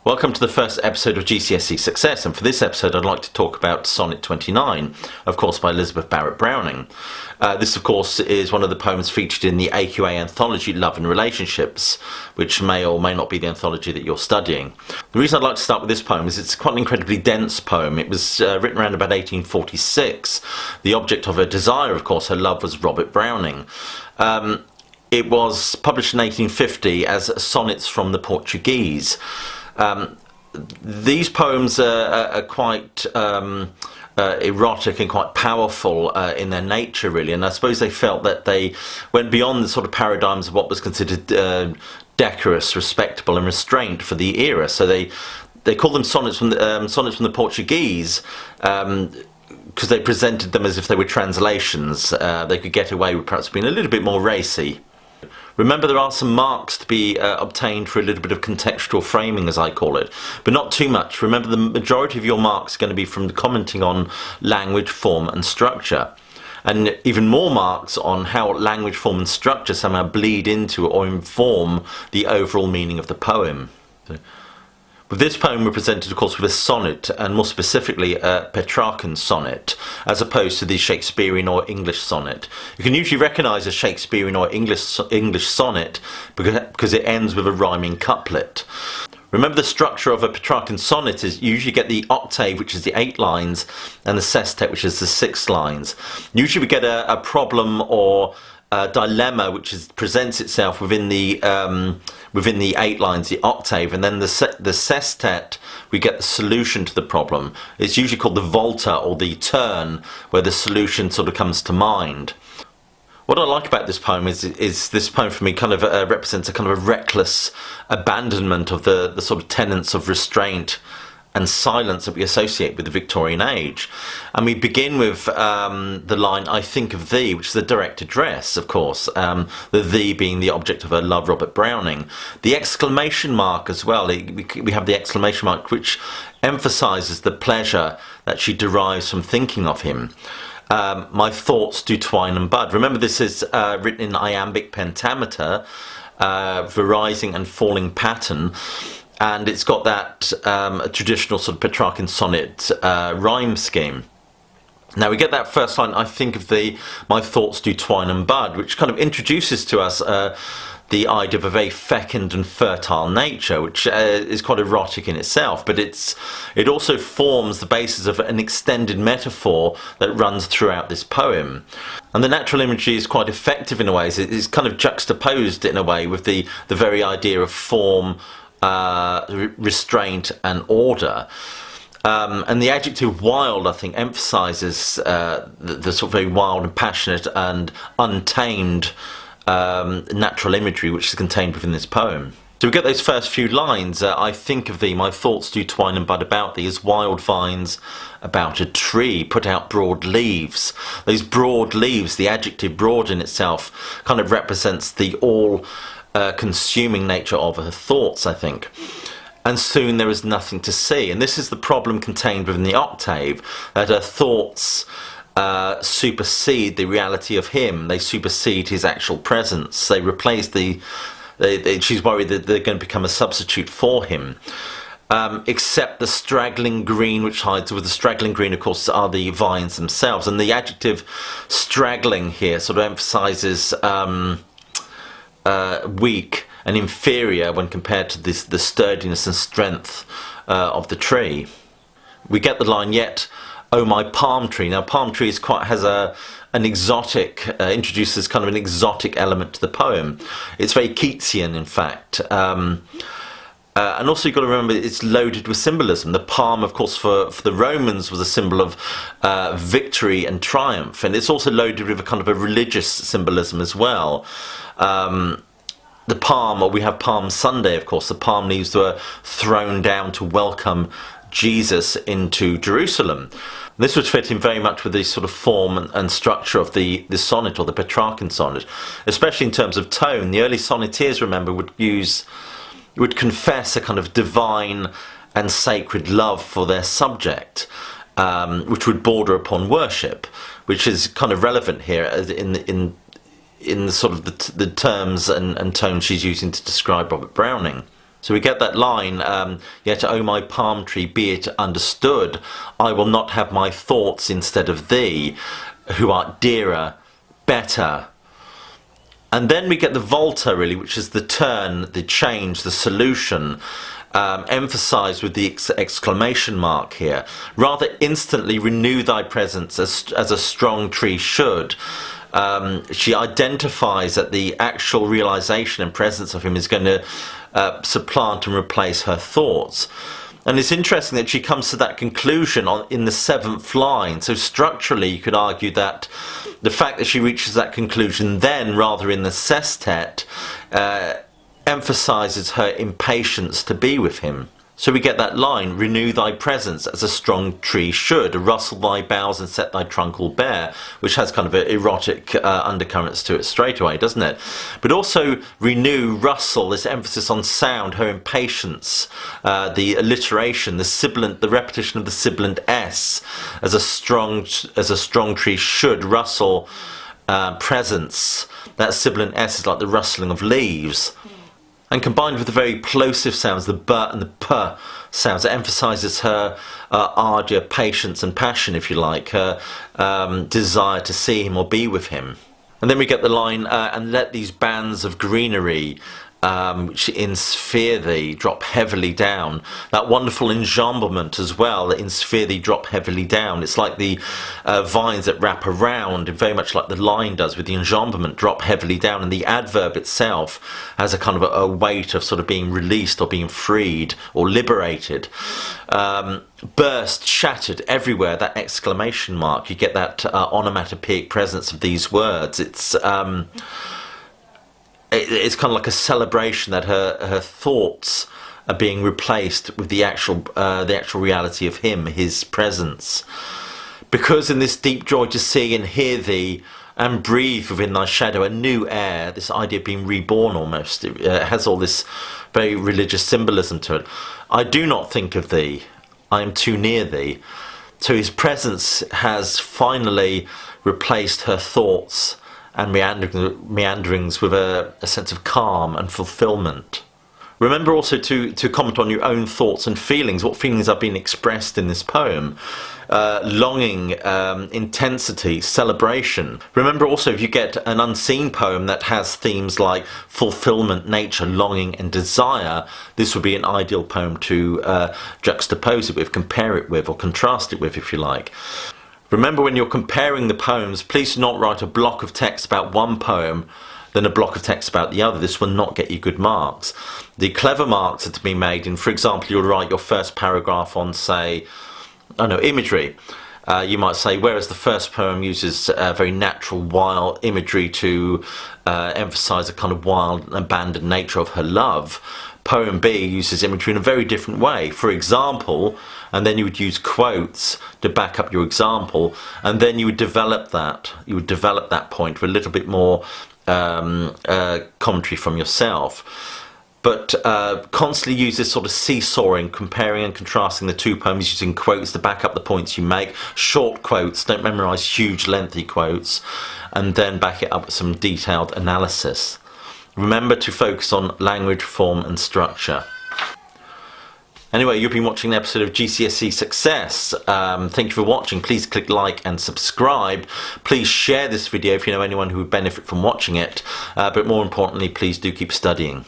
Welcome to the first episode of GCSE Success, and for this episode I'd like to talk about Sonnet 29, of course by Elizabeth Barrett Browning. This of course is one of the poems featured in the AQA anthology Love and Relationships, which may or may not be the anthology that you're studying. The reason I'd like to start with this poem is it's quite an incredibly dense poem. It was written around about 1846. The object of her desire, of course, her love, was Robert Browning. It was published in 1850 as Sonnets from the Portuguese. These poems are quite erotic and quite powerful in their nature, really, and I suppose they felt that they went beyond the sort of paradigms of what was considered decorous, respectable and restraint for the era. So they call them sonnets from the Portuguese because they presented them as if they were translations. They could get away with perhaps being a little bit more racy. Remember, there are some marks to be obtained for a little bit of contextual framing, as I call it, but not too much. Remember, the majority of your marks are going to be from commenting on language, form and structure, and even more marks on how language, form and structure somehow bleed into or inform the overall meaning of the poem. With this poem, we're presented, of course, with a sonnet, and more specifically a Petrarchan sonnet, as opposed to the Shakespearean or English sonnet. You can usually recognise a Shakespearean or English sonnet because it ends with a rhyming couplet. Remember, the structure of a Petrarchan sonnet is you usually get the octave, which is the 8 lines, and the sestet, which is the 6 lines. Usually we get a problem or dilemma which presents itself within the 8 lines, the octave, and then the sestet, we get the solution to the problem. It's usually called the volta or the turn, where the solution sort of comes to mind. What I like about this poem is this poem for me kind of represents a kind of a reckless abandonment of the sort of tenets of restraint and silence that we associate with the Victorian age. And we begin with the line, "I think of thee," which is a direct address, of course, the thee being the object of her love, Robert Browning. The exclamation mark as well, we have the exclamation mark which emphasises the pleasure that she derives from thinking of him. "My thoughts do twine and bud." Remember, this is written in iambic pentameter, rising and falling pattern. And it's got that traditional sort of Petrarchan sonnet rhyme scheme. Now we get that first line, "I think of thee, my thoughts do twine and bud," which kind of introduces to us the idea of a very fecund and fertile nature, which is quite erotic in itself, but it also forms the basis of an extended metaphor that runs throughout this poem. And the natural imagery is quite effective in a way. It's kind of juxtaposed in a way with the very idea of form, restraint and order, and the adjective wild, I think, emphasises the sort of very wild and passionate and untamed natural imagery which is contained within this poem. So we get those first few lines, "I think of thee, my thoughts do twine and bud about thee, as wild vines about a tree put out broad leaves." Those broad leaves, the adjective broad in itself, kind of represents the consuming nature of her thoughts, I think. "And soon there is nothing to see." And this is the problem contained within the octave, that her thoughts supersede the reality of him. They supersede his actual presence. They replace she's worried that they're going to become a substitute for him. "Except the straggling green which hides," with the straggling green, of course, are the vines themselves. And the adjective straggling here sort of emphasises weak and inferior when compared to the sturdiness and strength of the tree. We get the line, "Yet, oh my palm tree." Now, palm tree has an exotic, introduces kind of an exotic element to the poem. It's very Keatsian, in fact. And also you've got to remember it's loaded with symbolism. The palm, of course, for the Romans was a symbol of victory and triumph, and it's also loaded with a kind of a religious symbolism as well. The palm, or we have Palm Sunday, of course, the palm leaves were thrown down to welcome Jesus into Jerusalem. This would fit in very much with the sort of form and structure of the sonnet or the Petrarchan sonnet, especially in terms of tone. The early sonneteers, remember, would confess a kind of divine and sacred love for their subject, which would border upon worship, which is kind of relevant here in the sort of the terms and tone she's using to describe Robert Browning. So we get that line, yet, O my palm tree, be it understood, I will not have my thoughts instead of thee, who art dearer, better. And then we get the volta, really, which is the turn, the change, the solution, emphasised with the exclamation mark here. Rather instantly renew thy presence as a strong tree should. She identifies that the actual realisation and presence of him is going to supplant and replace her thoughts. And it's interesting that she comes to that conclusion in the 7th line. So structurally, you could argue that the fact that she reaches that conclusion then, rather in the sestet, emphasises her impatience to be with him. So we get that line, renew thy presence as a strong tree should, rustle thy boughs and set thy trunk all bare, which has kind of erotic undercurrents to it straight away, doesn't it? But also renew, rustle, this emphasis on sound, her impatience, the alliteration, the sibilant, the repetition of the sibilant S, as a strong tree should rustle presence. That sibilant S is like the rustling of leaves. And combined with the very plosive sounds, the b and the p sounds, it emphasises her ardour, patience and passion, if you like, her desire to see him or be with him. And then we get the line, and let these bands of greenery which ensphere thee drop heavily down. That wonderful enjambment as well, that ensphere thee drop heavily down. It's like the vines that wrap around, very much like the line does with the enjambment, drop heavily down. And the adverb itself has a kind of a weight of sort of being released or being freed or liberated. Burst, shattered, everywhere, that exclamation mark. You get that onomatopoeic presence of these words. It's kind of like a celebration that her thoughts are being replaced with the actual reality of him, his presence. Because in this deep joy to see and hear thee and breathe within thy shadow a new air, this idea of being reborn almost, it has all this very religious symbolism to it. I do not think of thee, I am too near thee. So his presence has finally replaced her thoughts and meanderings with a sense of calm and fulfillment. Remember also to comment on your own thoughts and feelings, what feelings are being expressed in this poem. Longing, intensity, celebration. Remember also, if you get an unseen poem that has themes like fulfillment, nature, longing and desire, this would be an ideal poem to juxtapose it with, compare it with, or contrast it with, if you like. Remember, when you're comparing the poems, please do not write a block of text about one poem then a block of text about the other. This will not get you good marks. The clever marks are to be made in, for example, you'll write your first paragraph on, say, imagery. You might say, whereas the first poem uses very natural, wild imagery to emphasise a kind of wild and abandoned nature of her love, poem B uses imagery in a very different way. For example, and then you would use quotes to back up your example, and then you would develop that. You would develop that point with a little bit more commentary from yourself. But constantly use this sort of seesawing, comparing and contrasting the two poems, using quotes to back up the points you make. Short quotes, don't memorise huge lengthy quotes, and then back it up with some detailed analysis. Remember to focus on language, form and structure. Anyway, you've been watching an episode of GCSE Success. Thank you for watching. Please click like and subscribe. Please share this video if you know anyone who would benefit from watching it. But more importantly, please do keep studying.